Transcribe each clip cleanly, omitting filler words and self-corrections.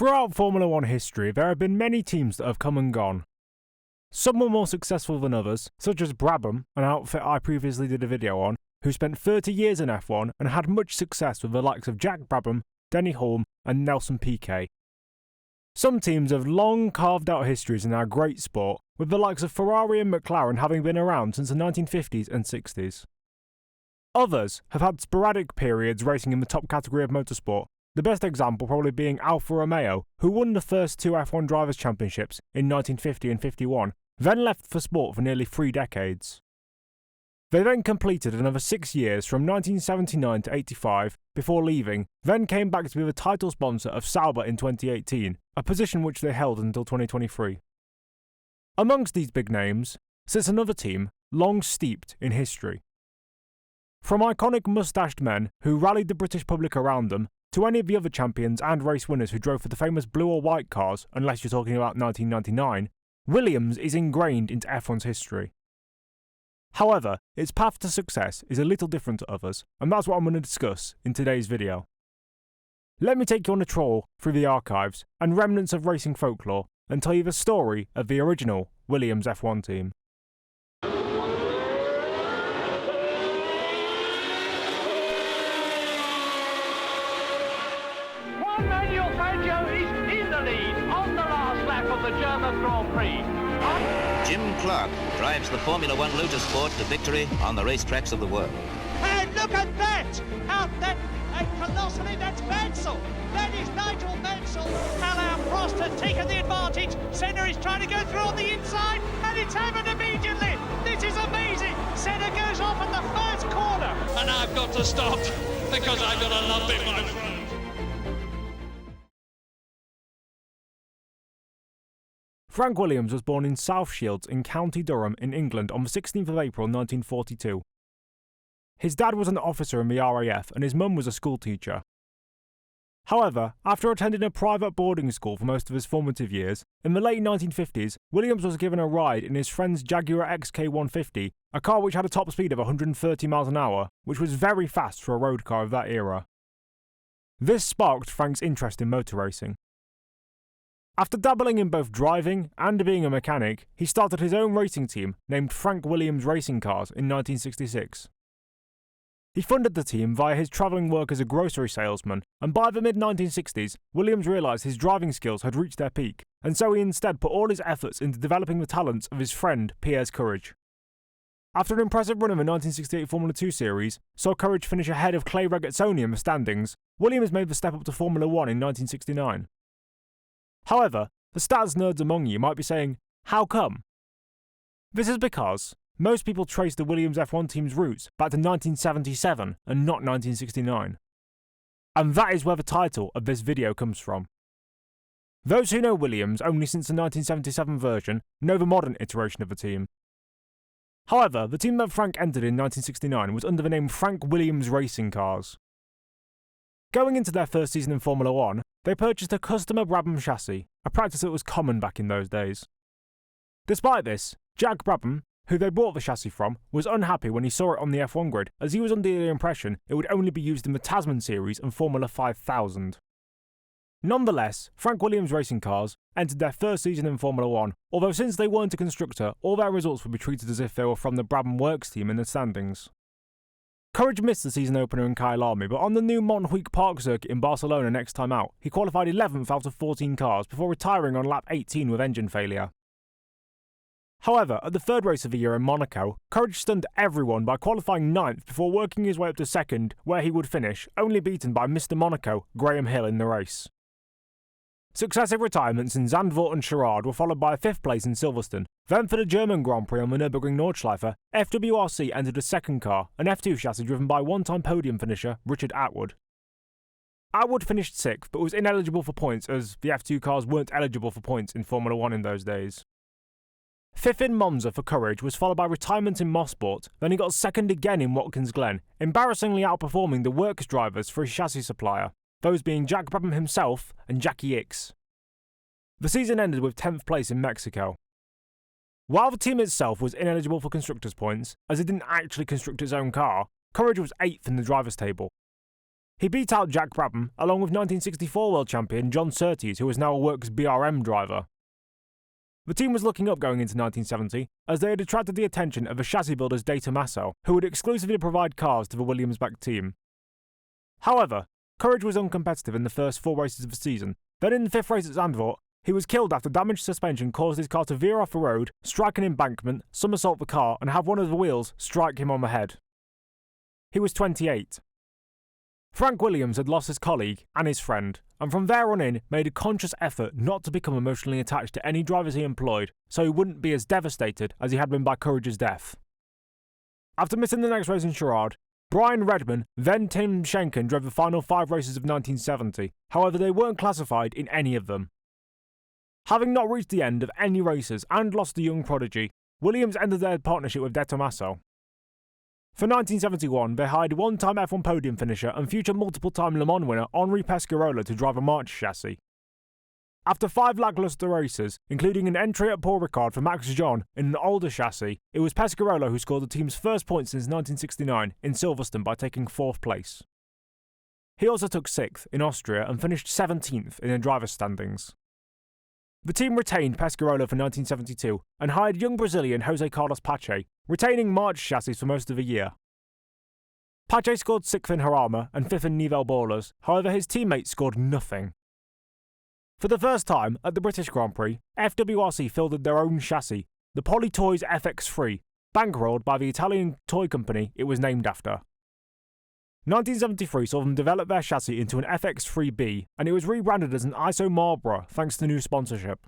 Throughout Formula One history, there have been many teams that have come and gone. Some were more successful than others, such as Brabham, an outfit I previously did a video on, who spent 30 years in F1 and had much success with the likes of Jack Brabham, Denny Hulme and Nelson Piquet. Some teams have long carved out histories in our great sport, with the likes of Ferrari and McLaren having been around since the 1950s and 60s. Others have had sporadic periods racing in the top category of motorsport, the best example probably being Alfa Romeo, who won the first two F1 Drivers' Championships in 1950 and 51, then left for sport for nearly 3 decades. They then completed another 6 years from 1979 to 85 before leaving, then came back to be the title sponsor of Sauber in 2018, a position which they held until 2023. Amongst these big names sits another team long steeped in history. From iconic mustached men who rallied the British public around them, to any of the other champions and race winners who drove for the famous blue or white cars, unless you're talking about 1999, Williams is ingrained into F1's history. However, its path to success is a little different to others, and that's what I'm going to discuss in today's video. Let me take you on a troll through the archives and remnants of racing folklore and tell you the story of the original Williams F1 team. Manuel Fangio is in the lead on the last lap of the German Grand Prix. Jim Clark drives the Formula One Lotus Sport to victory on the racetracks of the world. And look at that! Colossally, that's Mansell. That is Nigel Mansell. Alain Prost has taken the advantage. Senna is trying to go through on the inside, and it's happened immediately. This is amazing. Senna goes off at the first corner. And I've got to stop because I've got a lump in my throat. Frank Williams was born in South Shields in County Durham in England on the 16th of April 1942. His dad was an officer in the RAF and his mum was a schoolteacher. However, after attending a private boarding school for most of his formative years, in the late 1950s, Williams was given a ride in his friend's Jaguar XK150, a car which had a top speed of 130 miles an hour, which was very fast for a road car of that era. This sparked Frank's interest in motor racing. After dabbling in both driving and being a mechanic, he started his own racing team named Frank Williams Racing Cars in 1966. He funded the team via his travelling work as a grocery salesman, and by the mid-1960s, Williams realised his driving skills had reached their peak, and so he instead put all his efforts into developing the talents of his friend Piers Courage. After an impressive run in the 1968 Formula 2 series, saw Courage finish ahead of Clay Regazzoni in the standings, Williams made the step up to Formula 1 in 1969. However, the stats nerds among you might be saying, how come? This is because most people trace the Williams F1 team's roots back to 1977 and not 1969. And that is where the title of this video comes from. Those who know Williams only since the 1977 version know the modern iteration of the team. However, the team that Frank entered in 1969 was under the name Frank Williams Racing Cars. Going into their first season in Formula 1, they purchased a customer Brabham chassis, a practice that was common back in those days. Despite this, Jack Brabham, who they bought the chassis from, was unhappy when he saw it on the F1 grid, as he was under the impression it would only be used in the Tasman Series and Formula 5000. Nonetheless, Frank Williams Racing Cars entered their first season in Formula 1, although since they weren't a constructor, all their results would be treated as if they were from the Brabham Works team in the standings. Courage missed the season opener in Kyalami, but on the new Montjuic Park circuit in Barcelona next time out, he qualified 11th out of 14 cars before retiring on lap 18 with engine failure. However, at the third race of the year in Monaco, Courage stunned everyone by qualifying 9th before working his way up to 2nd, where he would finish, only beaten by Mr. Monaco, Graham Hill, in the race. Successive retirements in Zandvoort and Sherrard were followed by a 5th place in Silverstone. Then for the German Grand Prix on the Nürburgring Nordschleife, FWRC entered a second car, an F2 chassis driven by one-time podium finisher Richard Atwood. Atwood finished 6th but was ineligible for points as the F2 cars weren't eligible for points in Formula 1 in those days. 5th in Monza for Courage was followed by retirement in Mosport, then he got 2nd again in Watkins Glen, embarrassingly outperforming the works drivers for his chassis supplier, those being Jack Brabham himself and Jackie Ickx. The season ended with 10th place in Mexico. While the team itself was ineligible for constructors' points, as it didn't actually construct its own car, Courage was 8th in the drivers' table. He beat out Jack Brabham, along with 1964 world champion John Surtees, who is now a Works BRM driver. The team was looking up going into 1970, as they had attracted the attention of the chassis builders De Tomaso, who would exclusively provide cars to the Williams-backed team. However, Courage was uncompetitive in the first 4 races of the season. Then in the 5th race at Zandvoort, he was killed after damaged suspension caused his car to veer off the road, strike an embankment, somersault the car, and have one of the wheels strike him on the head. He was 28. Frank Williams had lost his colleague and his friend, and from there on in made a conscious effort not to become emotionally attached to any drivers he employed, so he wouldn't be as devastated as he had been by Courage's death. After missing the next race in Sherrard, Brian Redman, then Tim Schenken, drove the final 5 races of 1970, however they weren't classified in any of them. Having not reached the end of any races and lost the young prodigy, Williams ended their partnership with De Tomaso. For 1971, they hired one-time F1 podium finisher and future multiple-time Le Mans winner Henri Pescarola to drive a March chassis. After 5 lackluster races, including an entry at Paul Ricard for Max Jean in an older chassis, it was Pescarola who scored the team's first points since 1969 in Silverstone by taking 4th place. He also took 6th in Austria and finished 17th in the driver's standings. The team retained Pescarola for 1972 and hired young Brazilian Jose Carlos Pache, retaining March chassis for most of the year. Pache scored 6th in Jarama and 5th in Nivelle Ballers, however his teammates scored nothing. For the first time at the British Grand Prix, FWRC fielded their own chassis, the Polytoys FX3, bankrolled by the Italian toy company it was named after. 1973 saw them develop their chassis into an FX3B, and it was rebranded as an ISO Marlboro thanks to new sponsorship.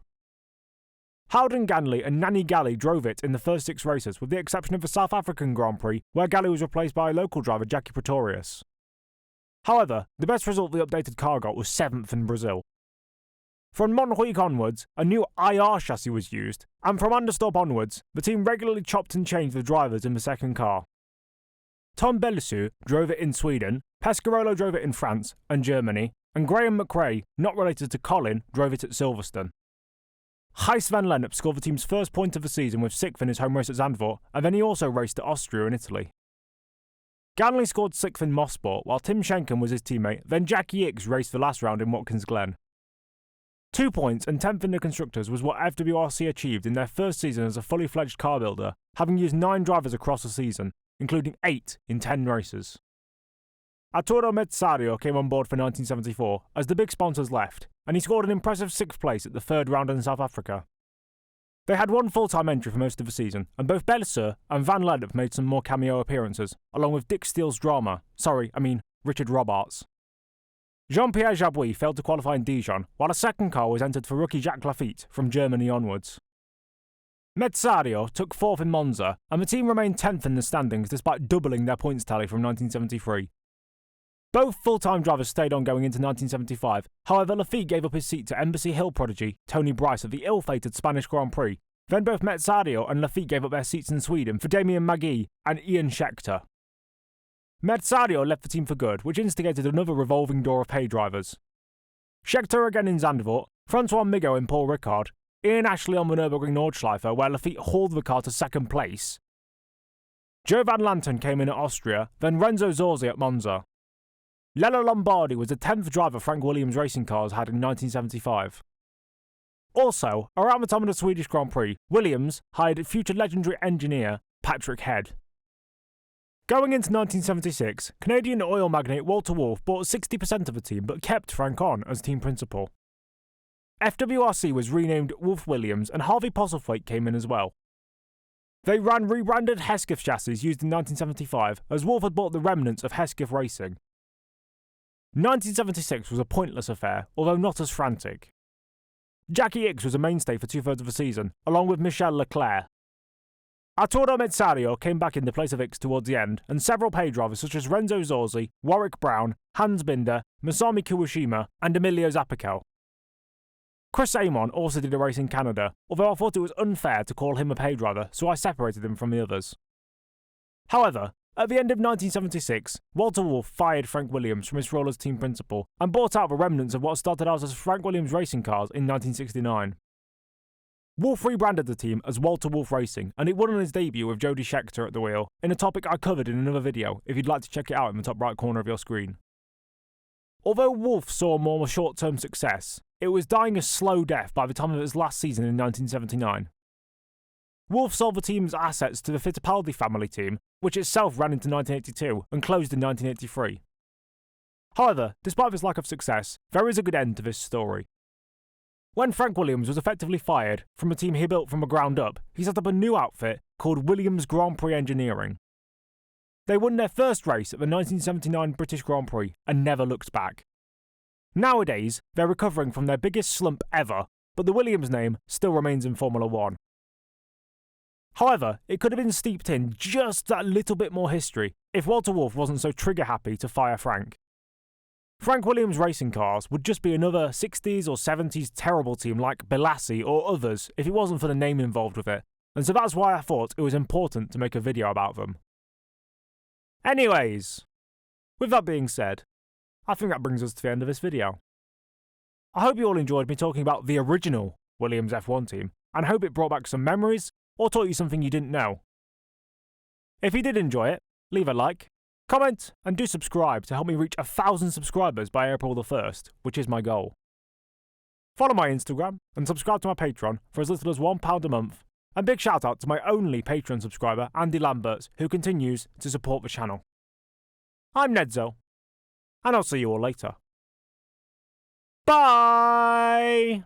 Howden Ganley and Nanny Galley drove it in the first 6 races, with the exception of the South African Grand Prix, where Galley was replaced by a local driver, Jackie Pretorius. However, the best result the updated car got was 7th in Brazil. From Montjuic onwards, a new IR chassis was used, and from Anderstorp onwards, the team regularly chopped and changed the drivers in the second car. Tom Bellisu drove it in Sweden, Pescarola drove it in France and Germany, and Graham McRae, not related to Colin, drove it at Silverstone. Gijs van Lennep scored the team's first point of the season with 6th in his home race at Zandvoort, and then he also raced at Austria and Italy. Ganley scored 6th in Mosport, while Tim Schenken was his teammate, then Jackie Ickx raced the last round in Watkins Glen. 2 points and 10th in the Constructors was what FWRC achieved in their first season as a fully fledged car builder, having used 9 drivers across the season, including 8 in 10 races. Arturo Mezzario came on board for 1974 as the big sponsors left, and he scored an impressive 6th place at the 3rd round in South Africa. They had 1 full-time entry for most of the season, and both Belliser and Van Lennep made some more cameo appearances, along with Dick Steele's Richard Robarts. Jean-Pierre Jabouille failed to qualify in Dijon, while a second car was entered for rookie Jacques Lafitte from Germany onwards. Mezzario took 4th in Monza, and the team remained 10th in the standings despite doubling their points tally from 1973. Both full-time drivers stayed on going into 1975, however Lafitte gave up his seat to Embassy Hill prodigy Tony Bryce at the ill-fated Spanish Grand Prix. Then both Mezzario and Lafitte gave up their seats in Sweden for Damien Magee and Ian Scheckter. Mezzario left the team for good, which instigated another revolving door of pay drivers. Scheckter again in Zandvoort, Francois Migaud in Paul Ricard, Ian Ashley on the Nürburgring Nordschleife, where Lafitte hauled the car to 2nd place. Joe Van Lanten came in at Austria, then Renzo Zorzi at Monza. Lello Lombardi was the 10th driver Frank Williams racing cars had in 1975. Also, around the time of the Swedish Grand Prix, Williams hired future legendary engineer Patrick Head. Going into 1976, Canadian oil magnate Walter Wolf bought 60% of the team but kept Frank on as team principal. FWRC was renamed Wolf Williams and Harvey Postlethwaite came in as well. They ran rebranded Hesketh chassis used in 1975 as Wolf had bought the remnants of Hesketh Racing. 1976 was a pointless affair, although not as frantic. Jackie Ickx was a mainstay for 2/3 of the season, along with Michel Leclerc. Arturo Mezzario came back in the place of Ickx towards the end, and several pay drivers such as Renzo Zorzi, Warwick Brown, Hans Binder, Masami Kuwashima, and Emilio Zapikel. Chris Amon also did a race in Canada, although I thought it was unfair to call him a pay driver, so I separated him from the others. However, at the end of 1976, Walter Wolf fired Frank Williams from his role as team principal and bought out the remnants of what started out as Frank Williams Racing Cars in 1969. Wolf rebranded the team as Walter Wolf Racing, and it won on his debut with Jody Scheckter at the wheel, in a topic I covered in another video if you'd like to check it out in the top right corner of your screen. Although Wolf saw more short-term success, it was dying a slow death by the time of its last season in 1979. Wolf sold the team's assets to the Fittipaldi family team, which itself ran into 1982 and closed in 1983. However, despite this lack of success, there is a good end to this story. When Frank Williams was effectively fired from a team he built from the ground up, he set up a new outfit called Williams Grand Prix Engineering. They won their first race at the 1979 British Grand Prix and never looked back. Nowadays, they're recovering from their biggest slump ever, but the Williams name still remains in Formula One. However, it could have been steeped in just that little bit more history if Walter Wolf wasn't so trigger-happy to fire Frank. Frank Williams Racing Cars would just be another 60s or 70s terrible team like Belassi or others if it wasn't for the name involved with it, and so that's why I thought it was important to make a video about them. Anyways, with that being said, I think that brings us to the end of this video. I hope you all enjoyed me talking about the original Williams F1 team, and hope it brought back some memories or taught you something you didn't know. If you did enjoy it, leave a like, comment, and do subscribe to help me reach 1,000 subscribers by April the 1st, which is my goal. Follow my Instagram and subscribe to my Patreon for as little as £1 a month, and big shout out to my only Patreon subscriber, Andy Lamberts, who continues to support the channel. I'm Nedzo, and I'll see you all later. Bye!